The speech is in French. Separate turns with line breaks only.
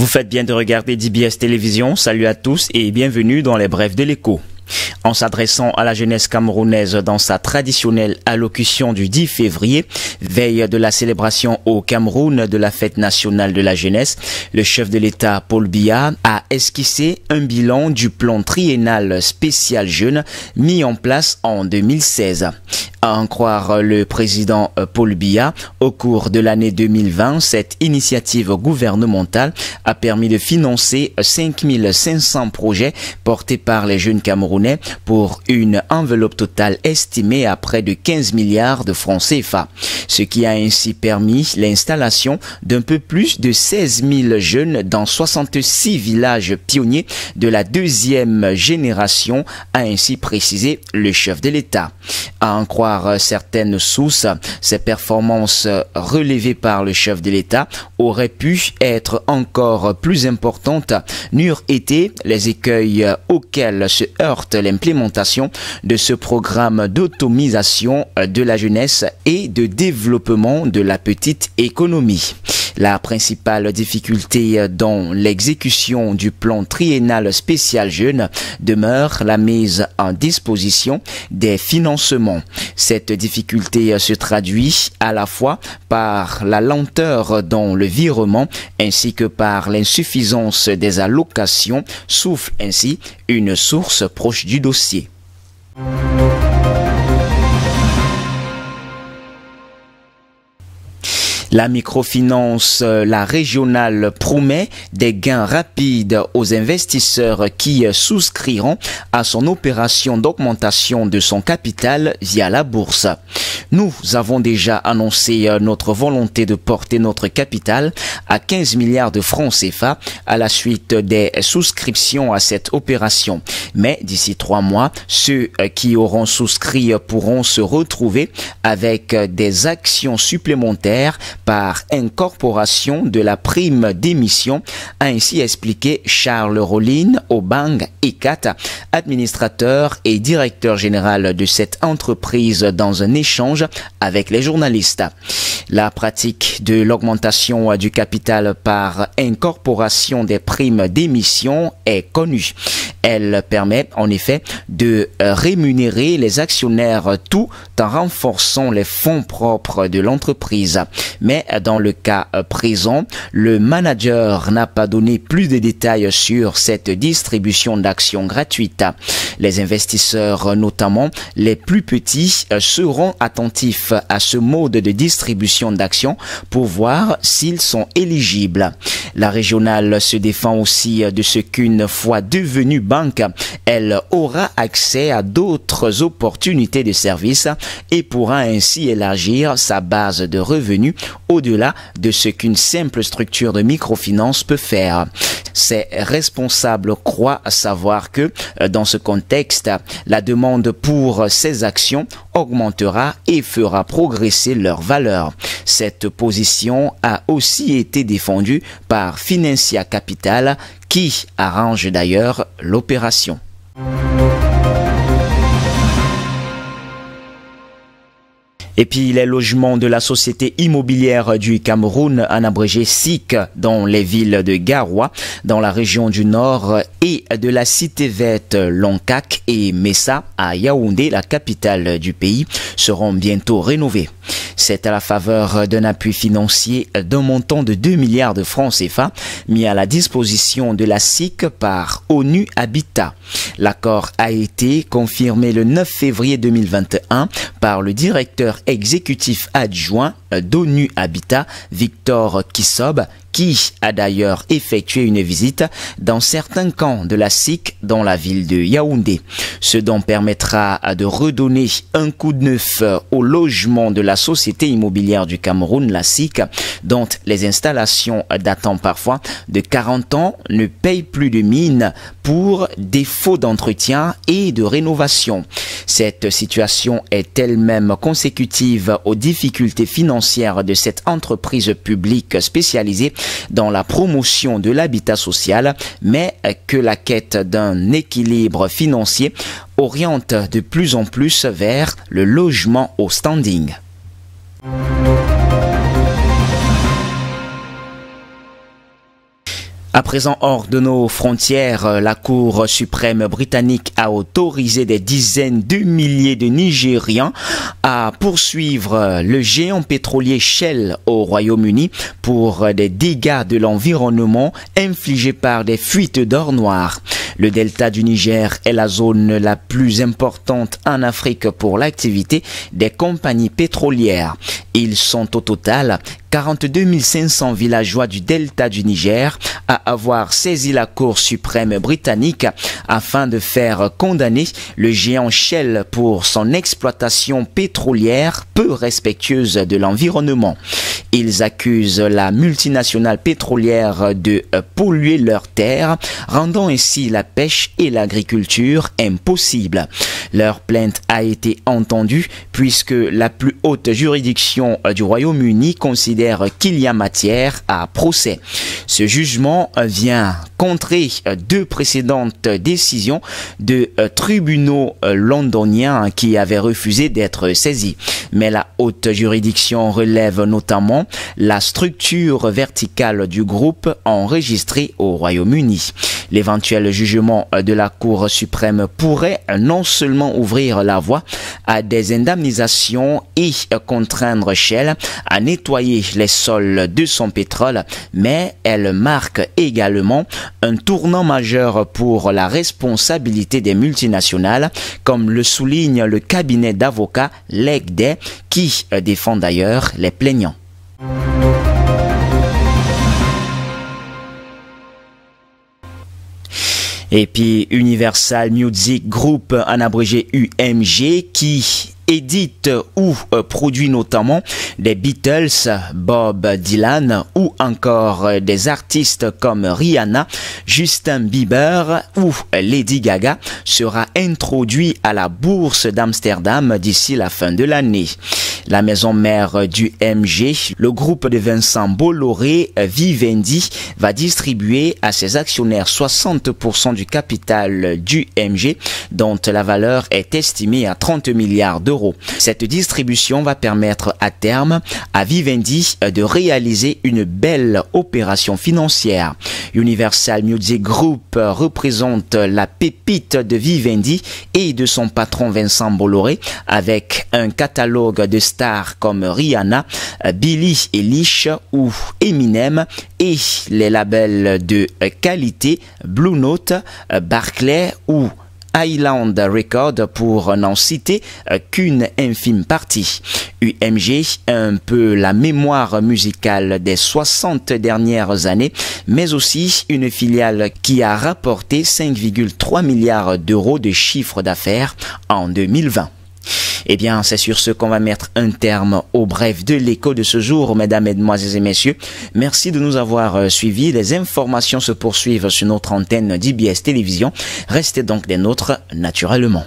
Vous faites bien de regarder DBS Télévision. Salut à tous et bienvenue dans les brefs de l'écho. En s'adressant à la jeunesse camerounaise dans sa traditionnelle allocution du 10 février, veille de la célébration au Cameroun de la fête nationale de la jeunesse, le chef de l'État Paul Biya a esquissé un bilan du plan triennal spécial jeune mis en place en 2016. À en croire le président Paul Biya, au cours de l'année 2020, cette initiative gouvernementale a permis de financer 5500 projets portés par les jeunes Camerounais pour une enveloppe totale estimée à près de 15 milliards de francs CFA, ce qui a ainsi permis l'installation d'un peu plus de 16 000 jeunes dans 66 villages pionniers de la deuxième génération, a ainsi précisé le chef de l'État. À en croire certaines sources, ces performances relevées par le chef de l'État auraient pu être encore plus importantes, n'eurent été les écueils auxquels se heurte l'implémentation de ce programme d'automisation de la jeunesse et de développement de la petite économie. La principale difficulté dans l'exécution du plan triennal spécial jeune demeure la mise en disposition des financements. Cette difficulté se traduit à la fois par la lenteur dans le virement ainsi que par l'insuffisance des allocations, souffle ainsi une source proche du dossier. La microfinance, la régionale, promet des gains rapides aux investisseurs qui souscriront à son opération d'augmentation de son capital via la bourse. Nous avons déjà annoncé notre volonté de porter notre capital à 15 milliards de francs CFA à la suite des souscriptions à cette opération. Mais d'ici 3 mois, ceux qui auront souscrit pourront se retrouver avec des actions supplémentaires par incorporation de la prime d'émission, a ainsi expliqué Charles Rollin Obang Ekat, administrateur et directeur général de cette entreprise dans un échange avec les journalistes. La pratique de l'augmentation du capital par incorporation des primes d'émission est connue. Elle permet en effet de rémunérer les actionnaires tout en renforçant les fonds propres de l'entreprise. Mais dans le cas présent, le manager n'a pas donné plus de détails sur cette distribution d'actions gratuites. Les investisseurs, notamment les plus petits, seront attentifs à ce mode de distribution d'actions pour voir s'ils sont éligibles. La régionale se défend aussi de ce qu'une fois devenue banque, elle aura accès à d'autres opportunités de services et pourra ainsi élargir sa base de revenus au-delà de ce qu'une simple structure de microfinance peut faire. Ces responsables croient savoir que, dans ce contexte, la demande pour ces actions augmentera et fera progresser leur valeur. Cette position a aussi été défendue par Financia Capital, qui arrange d'ailleurs l'opération. Et puis les logements de la Société immobilière du Cameroun, en abrégé SIC, dans les villes de Garoua, dans la région du Nord, et de la cité verte Lonkak et Messa à Yaoundé, la capitale du pays, seront bientôt rénovés. C'est à la faveur d'un appui financier d'un montant de 2 milliards de francs CFA mis à la disposition de la SIC par ONU Habitat. L'accord a été confirmé le 9 février 2021 par le directeur exécutif adjoint d'ONU Habitat, Victor Kissob, qui a d'ailleurs effectué une visite dans certains camps de la SIC dans la ville de Yaoundé. Ce dont permettra de redonner un coup de neuf au logement de la Société immobilière du Cameroun, la SIC, dont les installations datant parfois de 40 ans ne payent plus de mine pour défaut d'entretien et de rénovation. Cette situation est elle-même consécutive aux difficultés financières de cette entreprise publique spécialisée dans la promotion de l'habitat social, mais que la quête d'un équilibre financier oriente de plus en plus vers le logement au standing. À présent, hors de nos frontières, la Cour suprême britannique a autorisé des dizaines de milliers de Nigérians à poursuivre le géant pétrolier Shell au Royaume-Uni pour des dégâts de l'environnement infligés par des fuites d'or noir. Le delta du Niger est la zone la plus importante en Afrique pour l'activité des compagnies pétrolières. Ils sont au total 42 500 villageois du delta du Niger à avoir saisi la Cour suprême britannique afin de faire condamner le géant Shell pour son exploitation pétrolière peu respectueuse de l'environnement. Ils accusent la multinationale pétrolière de polluer leurs terres, rendant ainsi la pêche et l'agriculture impossibles. Leur plainte a été entendue puisque la plus haute juridiction du Royaume-Uni considère qu'il y a matière à procès. Ce jugement vient contrer deux précédentes décisions de tribunaux londoniens qui avaient refusé d'être saisis. Mais la haute juridiction relève notamment la structure verticale du groupe enregistré au Royaume-Uni. L'éventuel jugement de la Cour suprême pourrait non seulement ouvrir la voie à des indemnisations et contraindre Shell à nettoyer les sols de son pétrole, mais elle marque également un tournant majeur pour la responsabilité des multinationales, comme le souligne le cabinet d'avocats Legday, qui défend d'ailleurs les plaignants. Et puis Universal Music Group, en abrégé UMG, qui édite ou produit notamment des Beatles, Bob Dylan ou encore des artistes comme Rihanna, Justin Bieber ou Lady Gaga, sera introduit à la bourse d'Amsterdam d'ici la fin de l'année. La maison mère du MG, le groupe de Vincent Bolloré, Vivendi, va distribuer à ses actionnaires 60% du capital du MG, dont la valeur est estimée à 30 milliards d'euros. Cette distribution va permettre à terme à Vivendi de réaliser une belle opération financière. Universal Music Group représente la pépite de Vivendi et de son patron Vincent Bolloré, avec un catalogue de stars comme Rihanna, Billie Eilish ou Eminem, et les labels de qualité Blue Note, Barclay ou Island Record, pour n'en citer qu'une infime partie. UMG, un peu la mémoire musicale des 60 dernières années, mais aussi une filiale qui a rapporté 5,3 milliards d'euros de chiffre d'affaires en 2020. Eh bien, c'est sur ce qu'on va mettre un terme au bref de l'écho de ce jour, mesdames, mesdemoiselles et messieurs. Merci de nous avoir suivis. Les informations se poursuivent sur notre antenne d'IBS Télévision. Restez donc des nôtres naturellement.